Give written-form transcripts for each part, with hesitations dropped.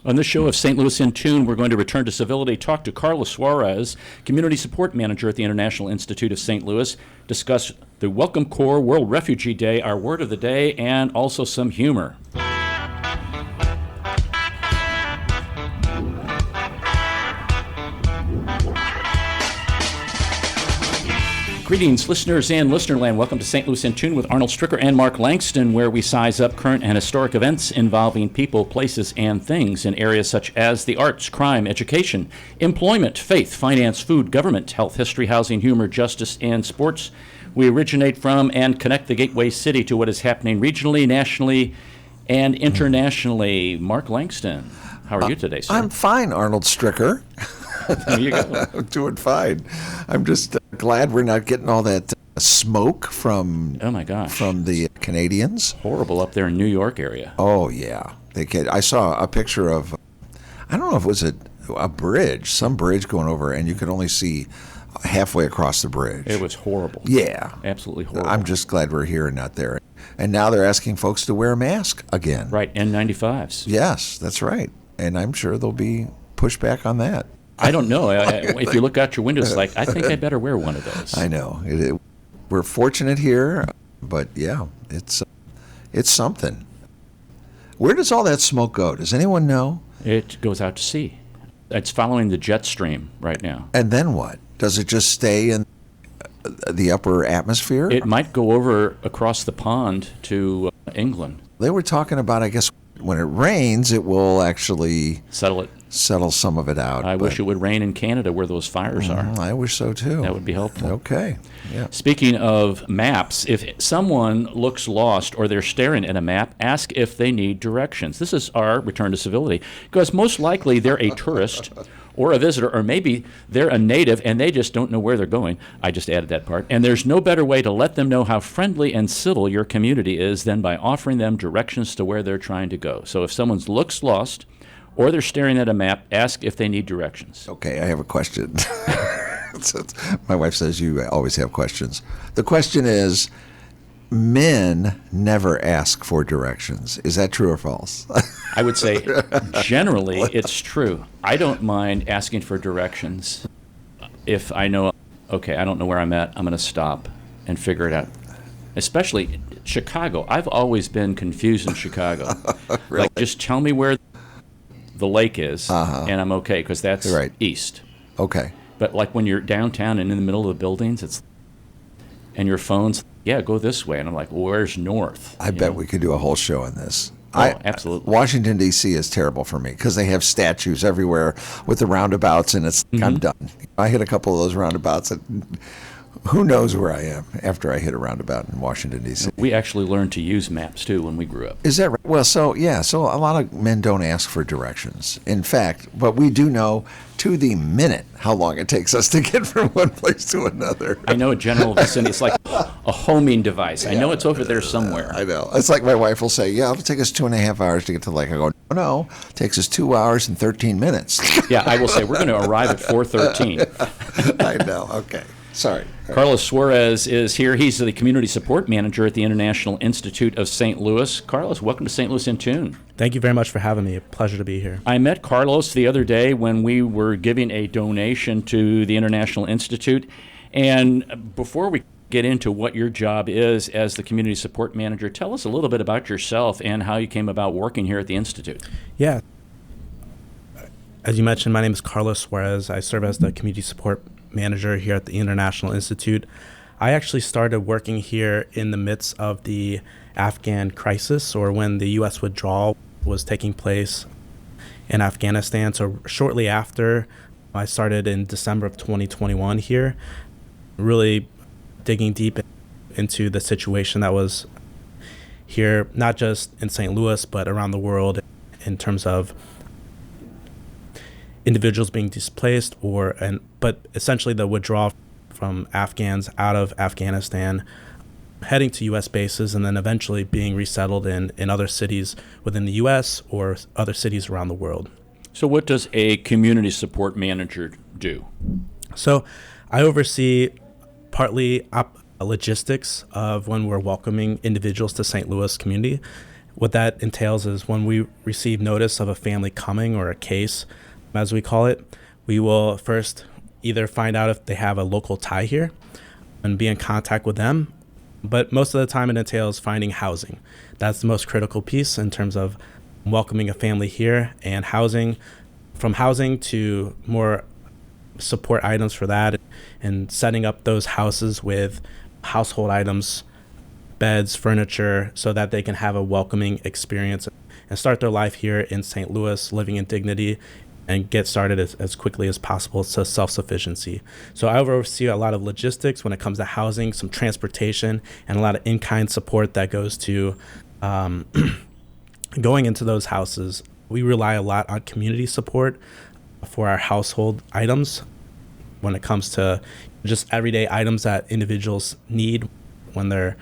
On this show of St. Louis in Tune, we're going to return to civility, talk to Carlos Suarez, Community Support Manager at the International Institute of St. Louis, discuss the Welcome Corps, World Refugee Day, our word of the day, and also some humor. Greetings, listeners and listenerland. Welcome to St. Louis in Tune with Arnold Stricker and Mark Langston, where we size up current and historic events involving people, places, and things in areas such as the arts, crime, education, employment, faith, finance, food, government, health, history, housing, humor, justice, and sports. We originate from and connect the gateway city to what is happening regionally, nationally, and internationally. Mark Langston, how are you today, sir? I'm fine, Arnold Stricker. There you go. I'm doing fine. I'm just glad we're not getting all that smoke from Oh my gosh, from the Canadians. Horrible up there in New York area. Oh yeah, I saw a picture of, I don't know if it was a bridge, some bridge going over, and you could only see halfway across the bridge. It was horrible. Yeah, Absolutely horrible. I'm just glad we're here and not there. And now they're asking folks to wear a mask again. Right, N95s. Yes, that's right. And I'm sure there'll be pushback on that. I don't know. If you look out your window, it's like, I think I better wear one of those. I know. We're fortunate here, but yeah, it's something. Where does all that smoke go? Does anyone know? It goes out to sea. It's following the jet stream right now. And then what? Does it just stay in the upper atmosphere? It might go over across the pond to England. They were talking about, I guess, when it rains, it will actually settle some of it out. I wish it would rain in Canada where those fires are. I wish so too. That would be helpful. Okay. Yeah. Speaking of maps, if someone looks lost or they're staring at a map, ask if they need directions. This is our return to civility, because most likely they're a tourist or a visitor, or maybe they're a native and they just don't know where they're going. I just added that part. And there's no better way to let them know how friendly and civil your community is than by offering them directions to where they're trying to go. So if someone looks lost or they're staring at a map, ask if they need directions. Okay, I have a question. My wife says you always have questions. The question is, men never ask for directions. Is that true or false? I would say generally it's true. I don't mind asking for directions if I know, okay, I don't know where I'm at. I'm going to stop and figure it out. Especially Chicago. I've always been confused in Chicago. Really? Like, just tell me where the lake is, and I'm okay, because that's right. East. Okay. But like when you're downtown and in the middle of the buildings, and your phone's, yeah, go this way. And I'm like, well, where's north? I bet we could do a whole show on this. Oh, absolutely. Washington, D.C. is terrible for me because they have statues everywhere with the roundabouts, and it's I'm done. I hit a couple of those roundabouts, and who knows where I am after I hit a roundabout in Washington, D.C. We actually learned to use maps, too, when we grew up. Is that right? Well, so a lot of men don't ask for directions. In fact, but we do know to the minute how long it takes us to get from one place to another. I know a general vicinity. It's like a homing device. I know it's over there somewhere. I know. It's like my wife will say, yeah, it'll take us 2.5 hours to get to the lake. I go, no, it takes us 2 hours and 13 minutes. Yeah, I will say, we're going to arrive at 4:13. I know. Okay. Sorry. Carlos Suarez is here. He's the Community Support Manager at the International Institute of St. Louis. Carlos, welcome to St. Louis in Tune. Thank you very much for having me. A pleasure to be here. I met Carlos the other day when we were giving a donation to the International Institute. And before we get into what your job is as the Community Support Manager, tell us a little bit about yourself and how you came about working here at the Institute. Yeah. As you mentioned, my name is Carlos Suarez. I serve as the Community Support Manager here at the International Institute. I actually started working here in the midst of the Afghan crisis, or when the U.S. withdrawal was taking place in Afghanistan. So shortly after, I started in December of 2021 here, really digging deep into the situation that was here, not just in St. Louis, but around the world in terms of individuals being displaced, but essentially the withdrawal from Afghans out of Afghanistan, heading to U.S. bases, and then eventually being resettled in other cities within the U.S. or other cities around the world. So what does a community support manager do? So I oversee partly logistics of when we're welcoming individuals to St. Louis community. what that entails is when we receive notice of a family coming, or a case, as we call it, we will first either find out if they have a local tie here and be in contact with them. But most of the time it entails finding housing. That's the most critical piece in terms of welcoming a family here, and housing, from housing to more support items for that, and setting up those houses with household items, beds, furniture, so that they can have a welcoming experience and start their life here in St. Louis, living in dignity, and get started as quickly as possible to self-sufficiency. So I oversee a lot of logistics when it comes to housing, some transportation, and a lot of in-kind support that goes to going into those houses. We rely a lot on community support for our household items when it comes to just everyday items that individuals need when they're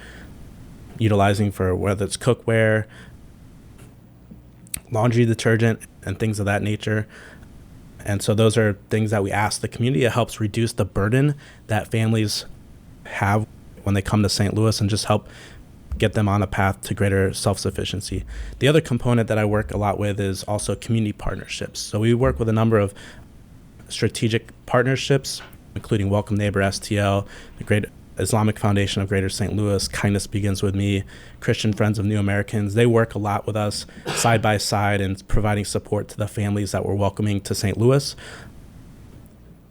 utilizing, for whether it's cookware, laundry detergent, and things of that nature. And so those are things that we ask the community. It helps reduce the burden that families have when they come to St. Louis, and just help get them on a path to greater self-sufficiency. The other component that I work a lot with is also community partnerships. So we work with a number of strategic partnerships, including Welcome Neighbor STL, the Great Islamic Foundation of Greater St. Louis, Kindness Begins With Me, Christian Friends of New Americans. They work a lot with us side by side in providing support to the families that we're welcoming to St. Louis,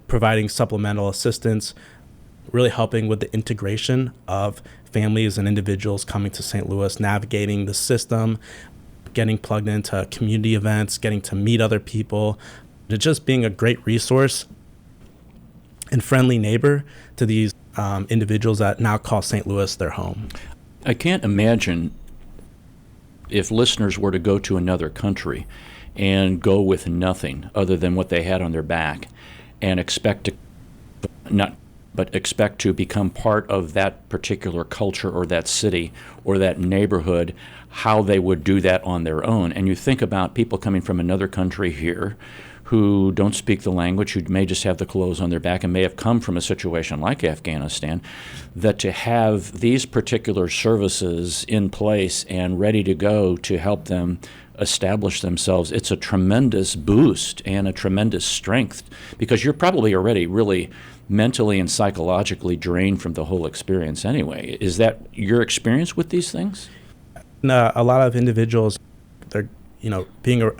providing supplemental assistance, really helping with the integration of families and individuals coming to St. Louis, navigating the system, getting plugged into community events, getting to meet other people, to just being a great resource and friendly neighbor to these individuals that now call St. Louis their home. I can't imagine if listeners were to go to another country and go with nothing other than what they had on their back, and expect to become part of that particular culture or that city or that neighborhood, how they would do that on their own. And you think about people coming from another country here who don't speak the language, who may just have the clothes on their back and may have come from a situation like Afghanistan, that to have these particular services in place and ready to go to help them establish themselves, it's a tremendous boost and a tremendous strength, because you're probably already really mentally and psychologically drained from the whole experience anyway. Is that your experience with these things? A lot of individuals, they're, being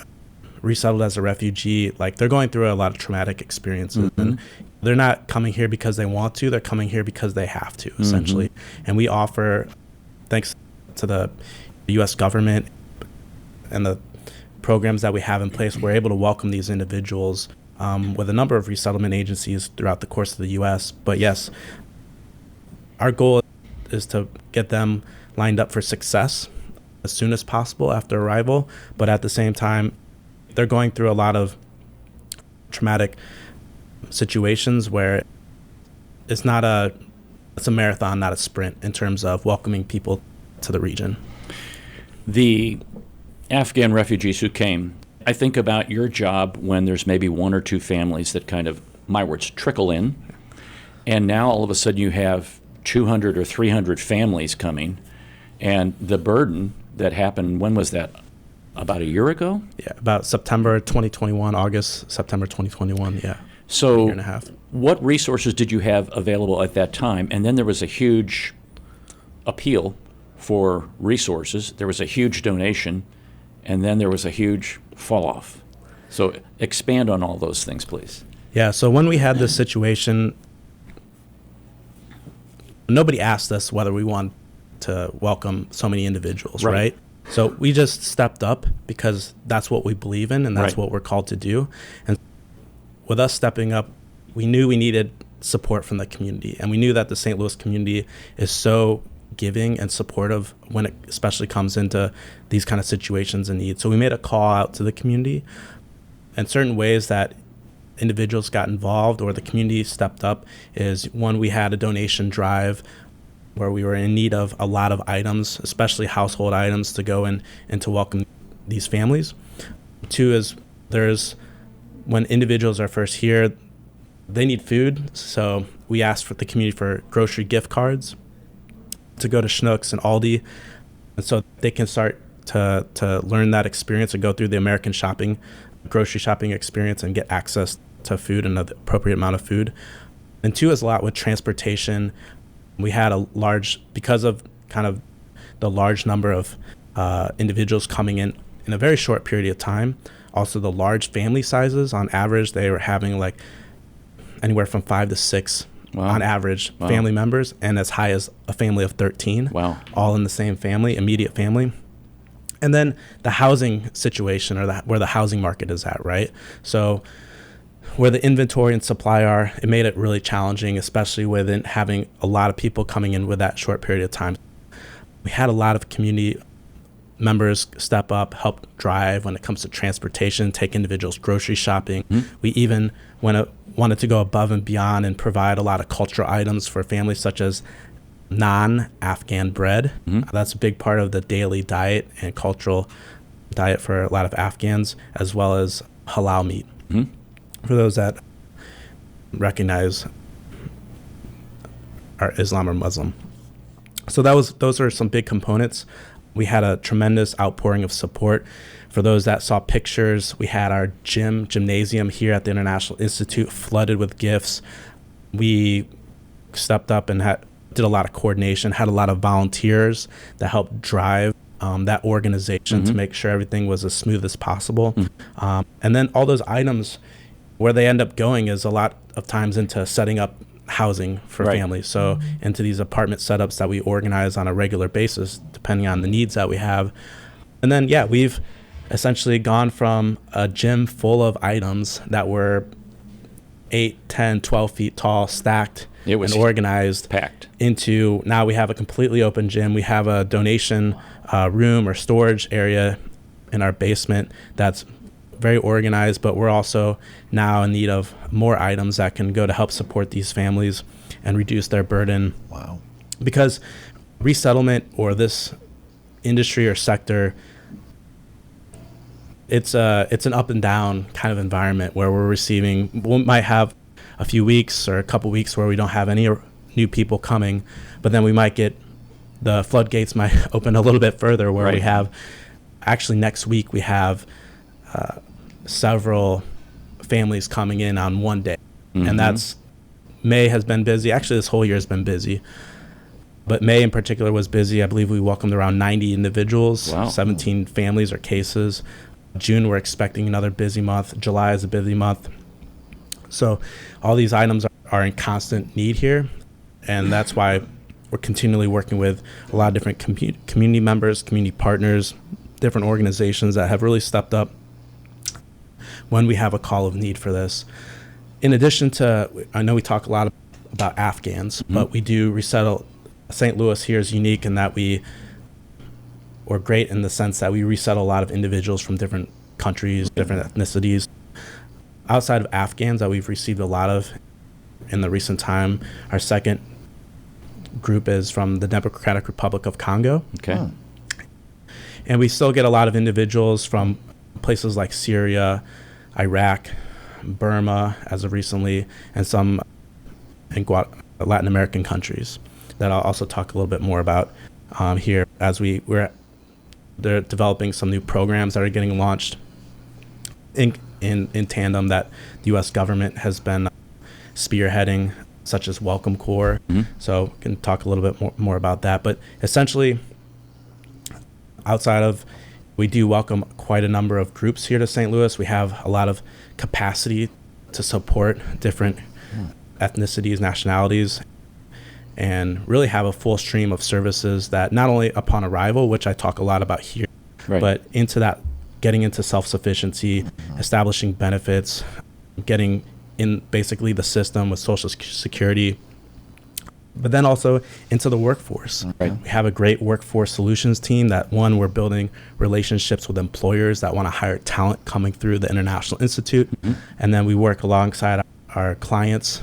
resettled as a refugee, like, they're going through a lot of traumatic experiences, and they're not coming here because they want to, they're coming here because they have to, essentially. And we offer, thanks to the U.S. government and the programs that we have in place, we're able to welcome these individuals with a number of resettlement agencies throughout the course of the U.S. But yes, our goal is to get them lined up for success as soon as possible after arrival. But at the same time, they're going through a lot of traumatic situations where it's a marathon, not a sprint, in terms of welcoming people to the region. The Afghan refugees who came, I think about your job when there's maybe one or two families that kind of, my words, trickle in, and now all of a sudden you have 200 or 300 families coming, and the burden that happened, when was that? About a year ago? Yeah, about September 2021, September 2021, yeah. So a year and a half. What resources did you have available at that time? And then there was a huge appeal for resources. There was a huge donation, and then there was a huge fall off. So expand on all those things, please. Yeah, so when we had this situation, nobody asked us whether we wanted to welcome so many individuals, right? So we just stepped up because that's what we believe in, and that's what we're called to do. And with us stepping up, we knew we needed support from the community, and we knew that the St. Louis community is so giving and supportive when it especially comes into these kind of situations and needs. So we made a call out to the community, and certain ways that individuals got involved or the community stepped up is, one, we had a donation drive where we were in need of a lot of items, especially household items, to go in and to welcome these families. Two is, when individuals are first here, they need food. So we asked for the community for grocery gift cards to go to Schnucks and Aldi, and so they can start to learn that experience and go through the American grocery shopping experience and get access to food and the appropriate amount of food. And two is a lot with transportation. We had because of kind of the large number of individuals coming in a very short period of time. Also, the large family sizes. On average, they were having like anywhere from 5 to 6 on average family members, and as high as a family of 13. All in the same family, immediate family. And then the housing situation, or where the housing market is at, right? So where the inventory and supply are, it made it really challenging, especially with having a lot of people coming in with that short period of time. We had a lot of community members step up, help drive when it comes to transportation, take individuals grocery shopping. We even wanted to go above and beyond and provide a lot of cultural items for families, such as non-Afghan bread. That's a big part of the daily diet and cultural diet for a lot of Afghans, as well as halal meat. For those that recognize are Islam or Muslim. So those are some big components. We had a tremendous outpouring of support. For those that saw pictures, we had our gymnasium here at the International Institute flooded with gifts. We stepped up and did a lot of coordination, had a lot of volunteers that helped drive that organization to make sure everything was as smooth as possible. And then all those items, where they end up going is a lot of times into setting up housing for families. So into these apartment setups that we organize on a regular basis, depending on the needs that we have. And then, we've essentially gone from a gym full of items that were 8, 10, 12 feet tall, stacked and organized, packed, into now we have a completely open gym. We have a donation room or storage area in our basement that's very organized, but we're also now in need of more items that can go to help support these families and reduce their burden. Because resettlement, or this industry or sector, it's an up and down kind of environment where we might have a few weeks or a couple weeks where we don't have any new people coming, but then we might get the floodgates might open a little bit further, where we have actually next week we have several families coming in on one day. And that's May has been busy. Actually, this whole year has been busy, but May in particular was busy. I believe we welcomed around 90 individuals, 17 families or cases. June, we're expecting another busy month. July is a busy month. So all these items are in constant need here, and that's why we're continually working with a lot of different community members, community partners, different organizations that have really stepped up when we have a call of need for this. In addition to, I know we talk a lot about Afghans, but we do resettle. St. Louis here is unique in that we're great in the sense that we resettle a lot of individuals from different countries, different ethnicities. Outside of Afghans that we've received a lot of in the recent time, our second group is from the Democratic Republic of Congo. And we still get a lot of individuals from places like Syria, Iraq, Burma as of recently, and some in Latin American countries that I'll also talk a little bit more about here as they're developing some new programs that are getting launched in tandem that the U.S. government has been spearheading, such as Welcome Corps. So we can talk a little bit more about that. But essentially, we do welcome quite a number of groups here to St. Louis. We have a lot of capacity to support different ethnicities, nationalities, and really have a full stream of services that not only upon arrival, which I talk a lot about here, but into that, getting into self-sufficiency, establishing benefits, getting in basically the system with Social Security, but then also into the workforce. We have a great workforce solutions team that, we're building relationships with employers that want to hire talent coming through the International Institute. And then we work alongside our clients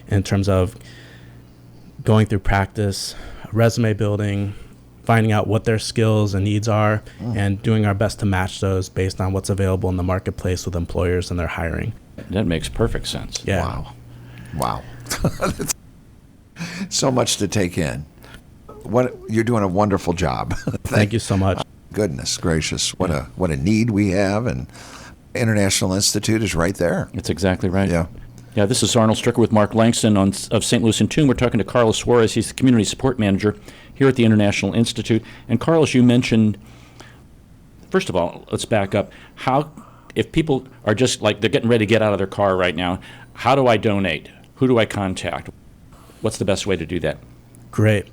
in terms of going through practice, resume building, finding out what their skills and needs are, and doing our best to match those based on what's available in the marketplace with employers and their hiring. That makes perfect sense. Wow. So much to take in. You're doing a wonderful job. Thank you so much. Goodness gracious, what a need we have, and International Institute is right there. That's exactly right. Yeah. Yeah, this is Arnold Stricker with Mark Langston of St. Louis in Tune. We're talking to Carlos Suarez. He's the Community Support Manager here at the International Institute. And Carlos, you mentioned, first of all, let's back up. If people are just like they're getting ready to get out of their car right now, how do I donate? Who do I contact? What's the best way to do that? Great.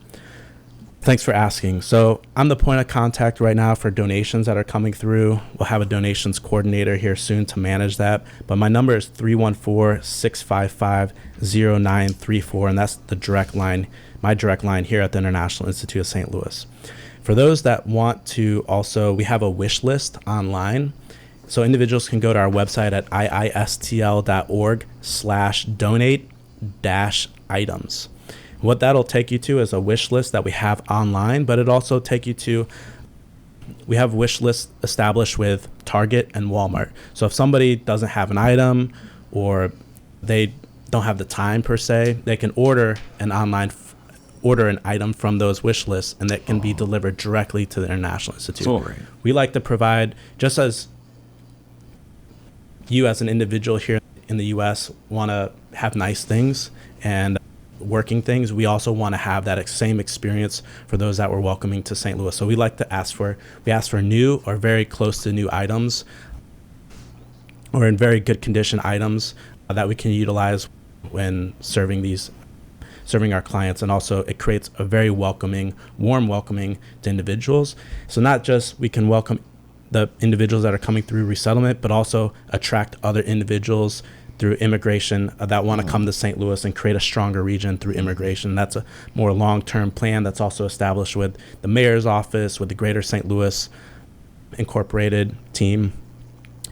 Thanks for asking. So I'm the point of contact right now for donations that are coming through. We'll have a donations coordinator here soon to manage that. But my number is 314-655-0934, and that's the direct line, my direct line here at the International Institute of St. Louis. For those that want to also, we have a wish list online. So individuals can go to our website at iistl.org/donate-items. What that'll take you to is a wish list that we have online, but it also take you to, we have wish lists established with Target and Walmart. So if somebody doesn't have an item or they don't have the time per se, they can order an item from those wish lists, and that can be delivered directly to the International Institute. Cool. We like to provide, just as you as an individual here in the U.S. want to have nice things and working things, we also want to have that same experience for those that we're welcoming to St. Louis. So we like to ask for new or very close to new items, or in very good condition items that we can utilize when serving our clients. And also it creates a very warm welcoming to individuals. So not just we can welcome the individuals that are coming through resettlement, but also attract other individuals through immigration that want to come to St. Louis and create a stronger region through immigration. That's a more long-term plan that's also established with the mayor's office, with the Greater St. Louis Incorporated team,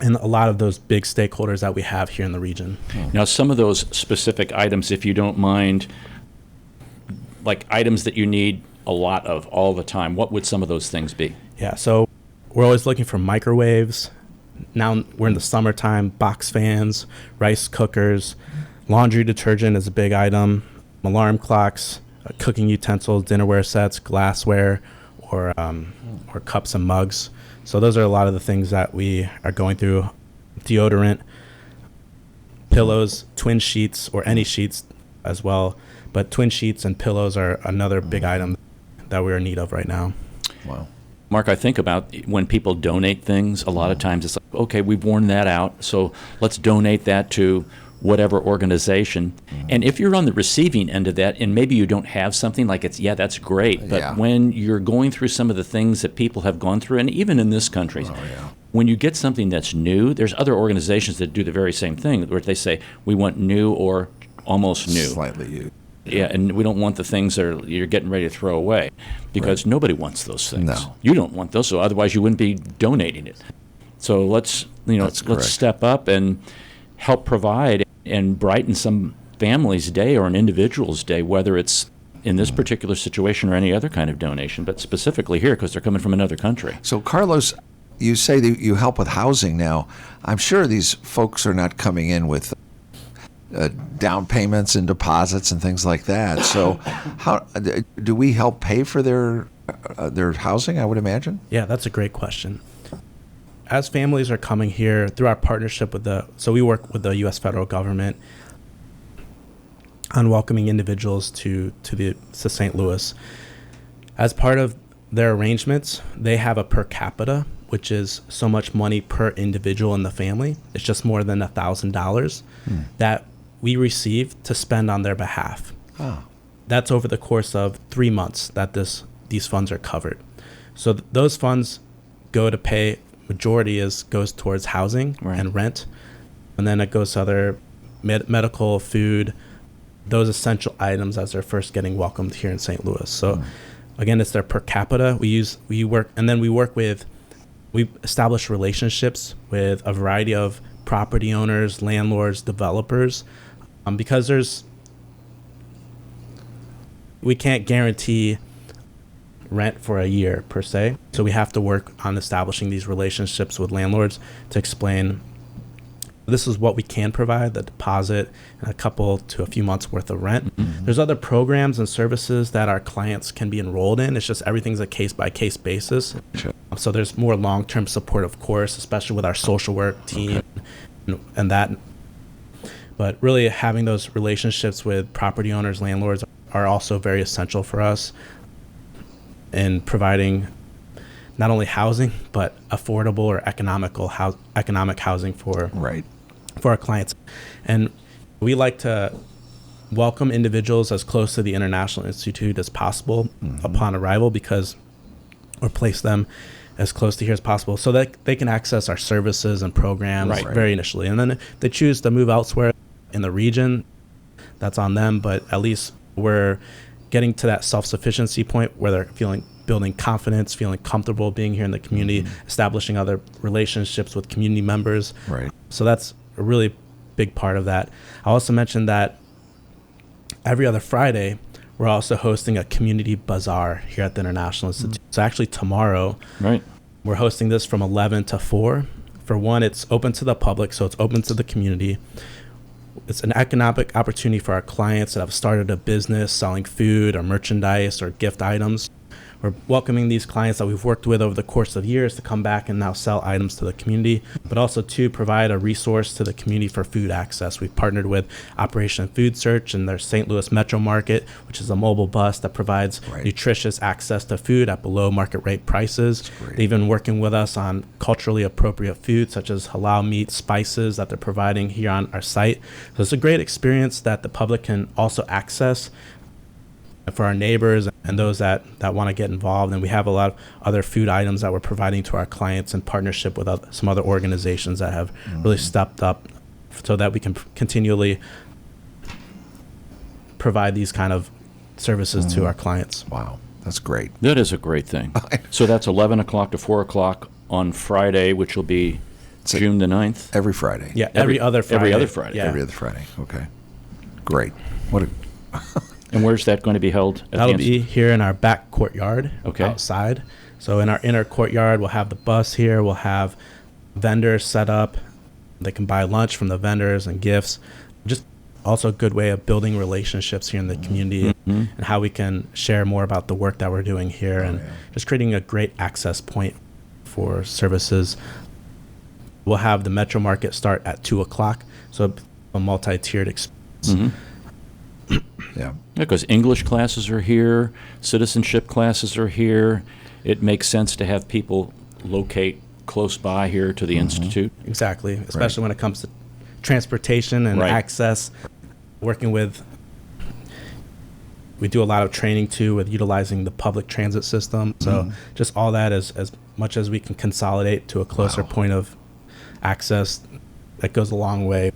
and a lot of those big stakeholders that we have here in the region. Now, some of those specific items, if you don't mind, like items that you need a lot of all the time, what would some of those things be? Yeah, so we're always looking for microwaves. Now we're in the summertime, box fans, rice cookers, laundry detergent is a big item, alarm clocks, cooking utensils, dinnerware sets, glassware, or cups and mugs. So those are a lot of the things that we are going through. Deodorant, pillows, twin sheets, or any sheets as well. But twin sheets and pillows are another big item that we're in need of right now. Wow. Mark, I think about when people donate things, a lot of times it's like, okay, we've worn that out, so let's donate that to whatever organization. And if you're on the receiving end of that, and maybe you don't have something like that's great. But when you're going through some of the things that people have gone through, and even in this country, when you get something that's new, there's other organizations that do the very same thing, where they say, we want new or almost new. Slightly used. Yeah, and we don't want the things that you're getting ready to throw away, because nobody wants those things. No. You don't want those, so otherwise you wouldn't be donating it. So let's step up and help provide and brighten some family's day or an individual's day, whether it's in this particular situation or any other kind of donation, but specifically here because they're coming from another country. So, Carlos, you say that you help with housing now. I'm sure these folks are not coming in with down payments and deposits and things like that. So how do we help pay for their housing, I would imagine? Yeah, that's a great question. As families are coming here through our partnership with we work with the U.S. federal government on welcoming individuals to St. Louis. As part of their arrangements, they have a per capita, which is so much money per individual in the family. It's just more than $1,000 that we receive to spend on their behalf. Oh. That's over the course of 3 months that these funds are covered. So those funds go to pay, goes towards housing and rent, and then it goes to other medical, food, those essential items as they're first getting welcomed here in St. Louis. So again, it's their per capita. We establish relationships with a variety of property owners, landlords, developers, because we can't guarantee rent for a year per se. So we have to work on establishing these relationships with landlords to explain This is what we can provide, the deposit and a couple to a few months worth of rent. There's other programs and services that our clients can be enrolled in. It's just everything's a case-by-case basis. Sure. So there's more long-term support, of course, especially with our social work team and that. But really having those relationships with property owners, landlords are also very essential for us in providing not only housing, but affordable or economic housing for our clients. And we like to welcome individuals as close to the International Institute as possible upon arrival, or place them as close to here as possible so that they can access our services and programs very initially. And then if they choose to move elsewhere in the region, that's on them, but at least we're getting to that self-sufficiency point where they're building confidence, feeling comfortable being here in the community, establishing other relationships with community members. So that's a really big part of that. I also mentioned that every other Friday, we're also hosting a community bazaar here at the International Institute. So actually tomorrow, we're hosting this from 11 to 4. For one, it's open to the public, so it's open to the community. It's an economic opportunity for our clients that have started a business selling food or merchandise or gift items. We're welcoming these clients that we've worked with over the course of years to come back and now sell items to the community, but also to provide a resource to the community for food access. We've partnered with Operation Food Search and their St. Louis Metro Market, which is a mobile bus that provides nutritious access to food at below market rate prices. They've been working with us on culturally appropriate food, such as halal meat, spices that they're providing here on our site. So it's a great experience that the public can also access for our neighbors and those that want to get involved. And we have a lot of other food items that we're providing to our clients in partnership with some other organizations that have really stepped up so that we can continually provide these kind of services to our clients. Wow, that's great. That is a great thing. So that's 11 o'clock to 4 o'clock on Friday, which will be June the 9th? Every Friday. Yeah, every other Friday. Every other Friday. Yeah. Every other Friday. Okay. Great. What a... And where's that going to be held? That'll be here in our back courtyard outside. So in our inner courtyard, we'll have the bus here. We'll have vendors set up. They can buy lunch from the vendors and gifts. Just also a good way of building relationships here in the community and how we can share more about the work that we're doing here and just creating a great access point for services. We'll have the Metro Market start at 2 o'clock. So a multi-tiered experience. Yeah. Because English classes are here, citizenship classes are here. It makes sense to have people locate close by here to the Institute. Exactly, especially when it comes to transportation and access. Working with, we do a lot of training too with utilizing the public transit system. So just all that is as much as we can consolidate to a closer point of access, that goes a long way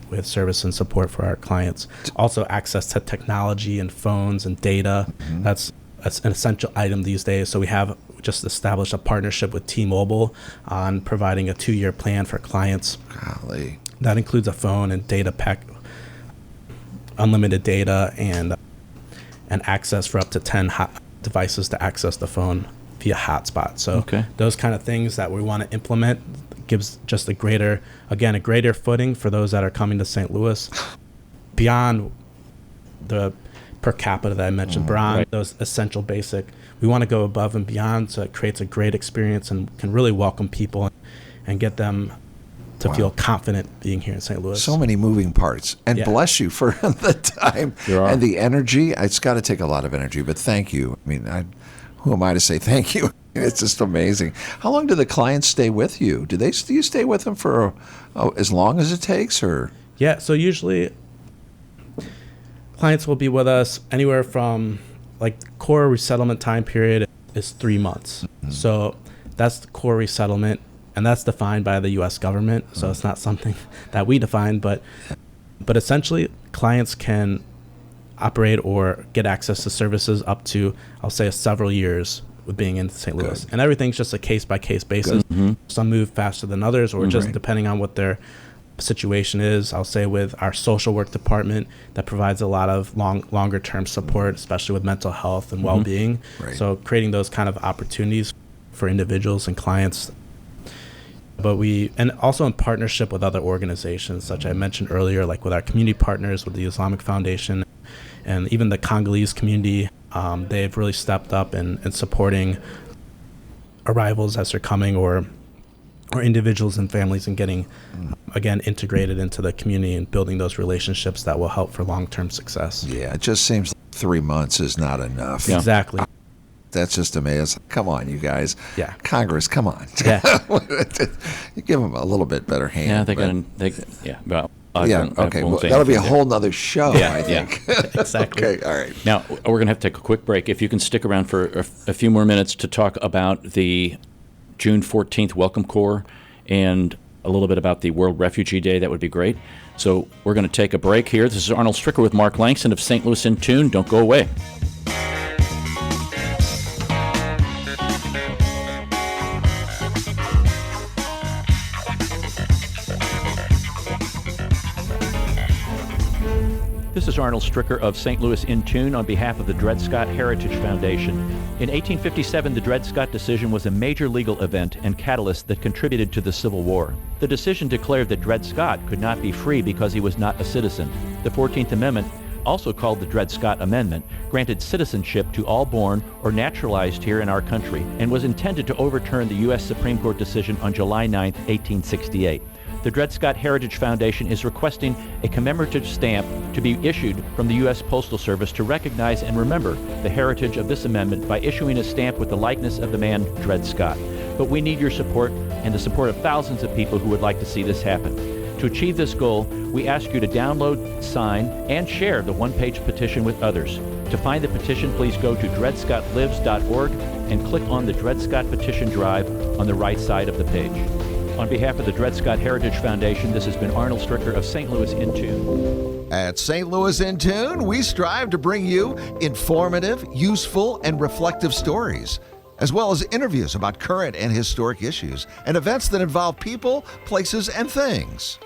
with service and support for our clients. Also access to technology and phones and data. That's an essential item these days. So we have just established a partnership with T-Mobile on providing a 2-year plan for clients. Golly. That includes a phone and data pack, unlimited data, and access for up to 10 devices to access the phone via hotspot. So those kind of things that we want to implement gives just a greater footing for those that are coming to St. Louis beyond the per capita that I mentioned, beyond those essential basic. We want to go above and beyond so it creates a great experience and can really welcome people and get them to feel confident being here in St. Louis. So many moving parts. And bless you for the time and the energy. It's got to take a lot of energy, but thank you. I mean, who am I to say thank you? It's just amazing. How long do the clients stay with you? Do you stay with them for as long as it takes, or? Yeah, so usually clients will be with us anywhere from, like, core resettlement time period is 3 months. So that's the core resettlement, and that's defined by the U.S. government. So it's not something that we define, but essentially clients can operate or get access to services up to, I'll say, several years with being in St. Louis. And everything's just a case-by-case basis. Some move faster than others, or just depending on what their situation is. I'll say with our social work department that provides a lot of longer-term support, especially with mental health and well-being. So creating those kind of opportunities for individuals and clients. And also in partnership with other organizations, such I mentioned earlier, like with our community partners, with the Islamic Foundation, and even the Congolese community. They've really stepped up in supporting arrivals as they're coming, or individuals and families, and getting, again, integrated into the community and building those relationships that will help for long-term success. Yeah, it just seems like 3 months is not enough. Yeah. Exactly. That's just amazing. Come on, you guys. Yeah. Congress, come on. Yeah. You give them a little bit better hand. Yeah, well, okay. won't Well, say that'll be a anything whole nother show, Yeah, I think. Exactly. Okay, all right. Now, we're going to have to take a quick break. If you can stick around for a few more minutes to talk about the June 14th Welcome Corps and a little bit about the World Refugee Day, that would be great. So we're going to take a break here. This is Arnold Stricker with Mark Langston of St. Louis in Tune. Don't go away. This is Arnold Stricker of St. Louis in Tune on behalf of the Dred Scott Heritage Foundation. In 1857, the Dred Scott decision was a major legal event and catalyst that contributed to the Civil War. The decision declared that Dred Scott could not be free because he was not a citizen. The 14th Amendment, also called the Dred Scott Amendment, granted citizenship to all born or naturalized here in our country and was intended to overturn the U.S. Supreme Court decision on July 9, 1868. The Dred Scott Heritage Foundation is requesting a commemorative stamp to be issued from the U.S. Postal Service to recognize and remember the heritage of this amendment by issuing a stamp with the likeness of the man Dred Scott. But we need your support and the support of thousands of people who would like to see this happen. To achieve this goal, we ask you to download, sign, and share the one-page petition with others. To find the petition, please go to dredscottlives.org and click on the Dred Scott Petition Drive on the right side of the page. On behalf of the Dred Scott Heritage Foundation, this has been Arnold Stricker of St. Louis in Tune. At St. Louis in Tune, we strive to bring you informative, useful, and reflective stories, as well as interviews about current and historic issues and events that involve people, places, and things.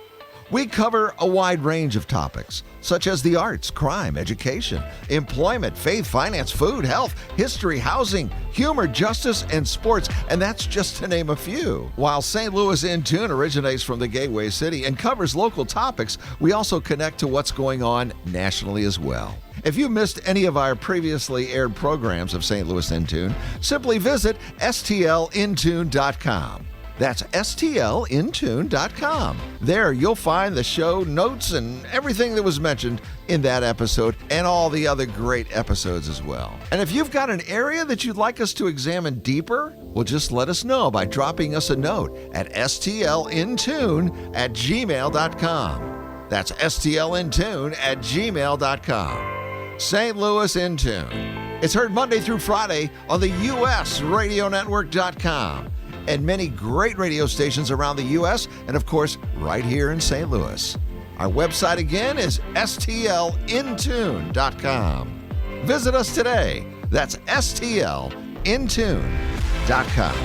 We cover a wide range of topics, such as the arts, crime, education, employment, faith, finance, food, health, history, housing, humor, justice, and sports, and that's just to name a few. While St. Louis in Tune originates from the Gateway City and covers local topics, we also connect to what's going on nationally as well. If you missed any of our previously aired programs of St. Louis in Tune, simply visit stlintune.com. That's stlintune.com. There you'll find the show notes and everything that was mentioned in that episode and all the other great episodes as well. And if you've got an area that you'd like us to examine deeper, well, just let us know by dropping us a note at stlintune@gmail.com. That's stlintune@gmail.com. St. Louis in Tune. It's heard Monday through Friday on the USRadioNetwork.com. and many great radio stations around the U.S. and, of course, right here in St. Louis. Our website again is stlintune.com. Visit us today. That's stlintune.com.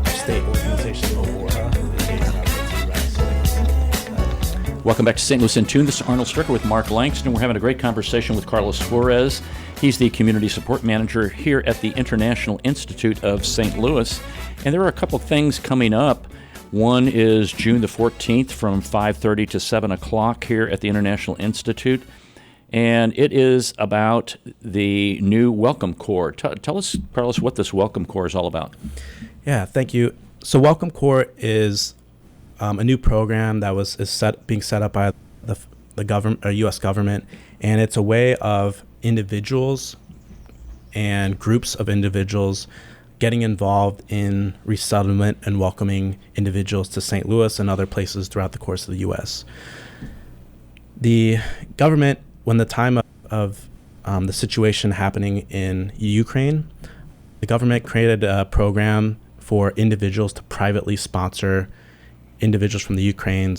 State organization Aurora. Welcome back to St. Louis in Tune. This is Arnold Stricker with Mark Langston. We're having a great conversation with Carlos Flores. He's the Community Support Manager here at the International Institute of St. Louis. And there are a couple things coming up. One is June the 14th from 5:30 to 7 o'clock here at the International Institute. And it is about the new Welcome Corps. Tell us, Carlos, what this Welcome Corps is all about. Yeah, thank you. So Welcome Corps is a new program that being set up by the government, or U.S. government, and it's a way of individuals and groups of individuals getting involved in resettlement and welcoming individuals to St. Louis and other places throughout the course of the U.S. The government, when the time of the situation happening in Ukraine, the government created a program for individuals to privately sponsor individuals from the Ukraine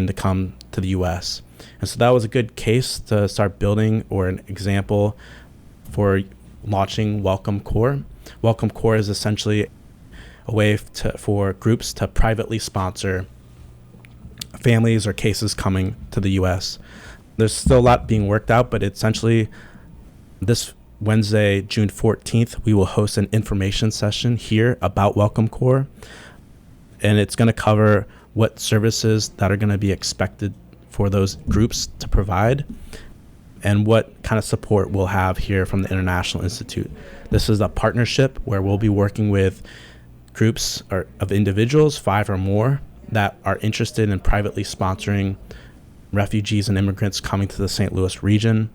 to come to the U.S. And so that was a good case to start building, or an example for launching Welcome Corps. Welcome Corps is essentially a way for groups to privately sponsor families or cases coming to the U.S. There's still a lot being worked out, but essentially this Wednesday, June 14th, we will host an information session here about Welcome Corps. And it's going to cover what services that are going to be expected for those groups to provide and what kind of support we'll have here from the International Institute. This is a partnership where we'll be working with groups of individuals, 5 or more, that are interested in privately sponsoring refugees and immigrants coming to the St. Louis region,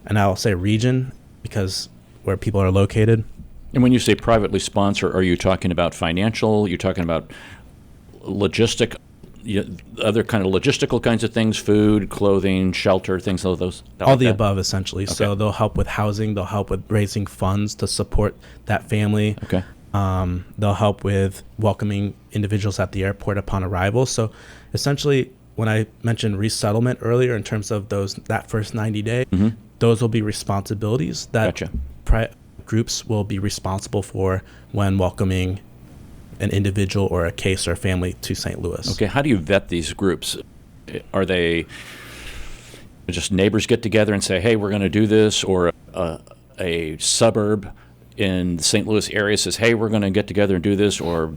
and I'll say region because where people are located. And when you say privately sponsor, are you talking about financial? You're talking about other kind of logistical kinds of things, food, clothing, shelter, things like those? All the above, essentially. Okay. So they'll help with housing. They'll help with raising funds to support that family. Okay. They'll help with welcoming individuals at the airport upon arrival. So essentially, when I mentioned resettlement earlier in terms of that first 90 days, those will be responsibilities that groups will be responsible for when welcoming an individual or a case or family to St. Louis. Okay, how do you vet these groups? Are they just neighbors get together and say, hey, we're going to do this, or a suburb in the St. Louis area says, hey, we're going to get together and do this, or